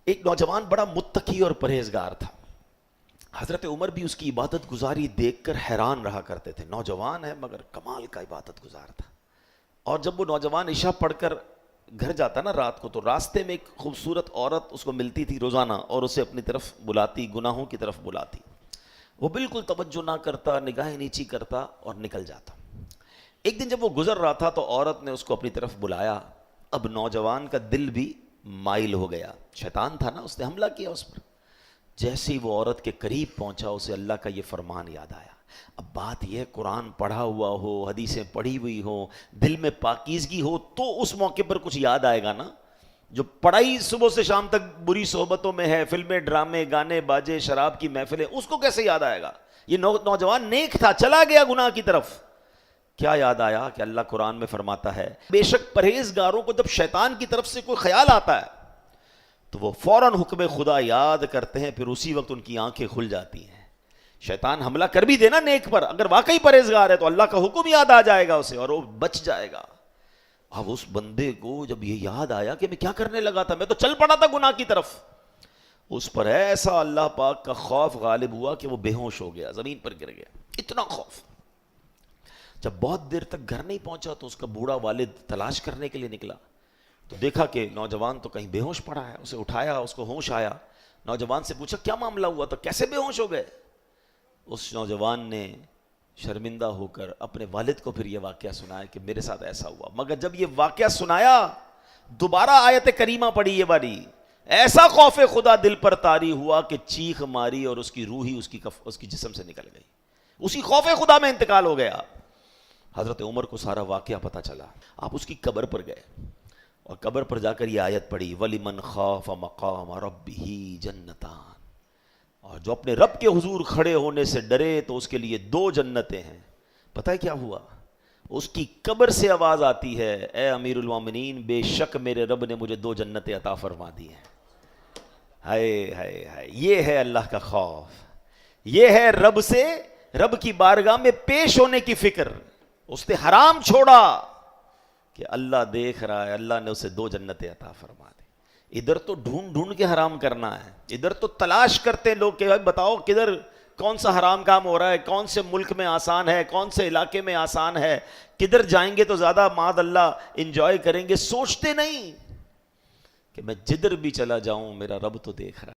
ایک نوجوان بڑا متقی اور پرہیزگار تھا. حضرت عمر بھی اس کی عبادت گزاری دیکھ کر حیران رہا کرتے تھے. نوجوان ہے مگر کمال کا عبادت گزار تھا. اور جب وہ نوجوان عشاء پڑھ کر گھر جاتا نا رات کو، تو راستے میں ایک خوبصورت عورت اس کو ملتی تھی روزانہ اور اسے اپنی طرف بلاتی، گناہوں کی طرف بلاتی. وہ بالکل توجہ نہ کرتا، نگاہیں نیچی کرتا اور نکل جاتا. ایک دن جب وہ گزر رہا تھا تو عورت نے اس کو اپنی طرف بلایا. اب نوجوان کا دل بھی مائل ہو گیا. شیطان تھا نا، اس نے حملہ کیا اس پر. جیسے ہی وہ عورت کے قریب پہنچا اسے اللہ کا یہ فرمان یاد آیا. اب بات یہ ہے، قرآن پڑھا ہوا ہو، حدیثیں پڑھی ہوئی ہو، دل میں پاکیزگی ہو تو اس موقع پر کچھ یاد آئے گا نا. جو پڑھائی صبح سے شام تک بری صحبتوں میں ہے، فلمیں، ڈرامے، گانے باجے، شراب کی محفلیں، اس کو کیسے یاد آئے گا؟ یہ نوجوان نیک تھا، چلا گیا گناہ کی طرف. کیا یاد آیا کہ اللہ قرآن میں فرماتا ہے بے شک پرہیزگاروں کو جب شیطان کی طرف سے کوئی خیال آتا ہے تو وہ فوراً حکم خدا یاد کرتے ہیں، پھر اسی وقت ان کی آنکھیں کھل جاتی ہیں. شیطان حملہ کر بھی دینا نیک پر، اگر واقعی پرہیزگار ہے تو اللہ کا حکم یاد آ جائے گا اسے اور وہ بچ جائے گا. اب اس بندے کو جب یہ یاد آیا کہ میں کیا کرنے لگا تھا، میں تو چل پڑا تھا گناہ کی طرف، اس پر ایسا اللہ پاک کا خوف غالب ہوا کہ وہ بے ہوش ہو گیا، زمین پر گر گیا. اتنا خوف. جب بہت دیر تک گھر نہیں پہنچا تو اس کا بوڑھا والد تلاش کرنے کے لیے نکلا تو دیکھا کہ نوجوان تو کہیں بے ہوش پڑا ہے. اسے اٹھایا، اس کو ہوش آیا. نوجوان سے پوچھا کیا معاملہ ہوا تھا، کیسے بے ہوش ہو گئے؟ اس نوجوان نے شرمندہ ہو کر اپنے والد کو پھر یہ واقعہ سنایا کہ میرے ساتھ ایسا ہوا. مگر جب یہ واقعہ سنایا دوبارہ آیت کریمہ پڑھی یہ والی، ایسا خوف خدا دل پر طاری ہوا کہ چیخ ماری اور اس کی روح ہی اس کی جسم سے نکل گئی. اسی خوف خدا میں انتقال ہو گیا. حضرت عمر کو سارا واقعہ پتہ چلا. آپ اس کی قبر پر گئے اور قبر پر جا کر یہ آیت پڑھی وَلِمَنْ خَافَ مَقَامَ رَبِّهِ جَنَّتَانِ، اور جو اپنے رب کے حضور کھڑے ہونے سے ڈرے تو اس کے لیے 2 جنتیں ہیں. پتہ ہے کیا ہوا؟ اس کی قبر سے آواز آتی ہے اے امیر المومنین، بے شک میرے رب نے مجھے 2 جنتیں عطا فرما دی ہیں. ہائے ہائے ہائے، یہ ہے اللہ کا خوف، یہ ہے رب کی بارگاہ میں پیش ہونے کی فکر. اس نے حرام چھوڑا کہ اللہ دیکھ رہا ہے، اللہ نے اسے 2 جنتیں عطا فرما دی. ادھر تو ڈھونڈ کے حرام کرنا ہے، ادھر تو تلاش کرتے لوگ کہ بتاؤ کدھر کون سا حرام کام ہو رہا ہے، کون سے ملک میں آسان ہے، کون سے علاقے میں آسان ہے، کدھر جائیں گے تو زیادہ معاذ اللہ انجوائے کریں گے. سوچتے نہیں کہ میں جدھر بھی چلا جاؤں میرا رب تو دیکھ رہا ہے.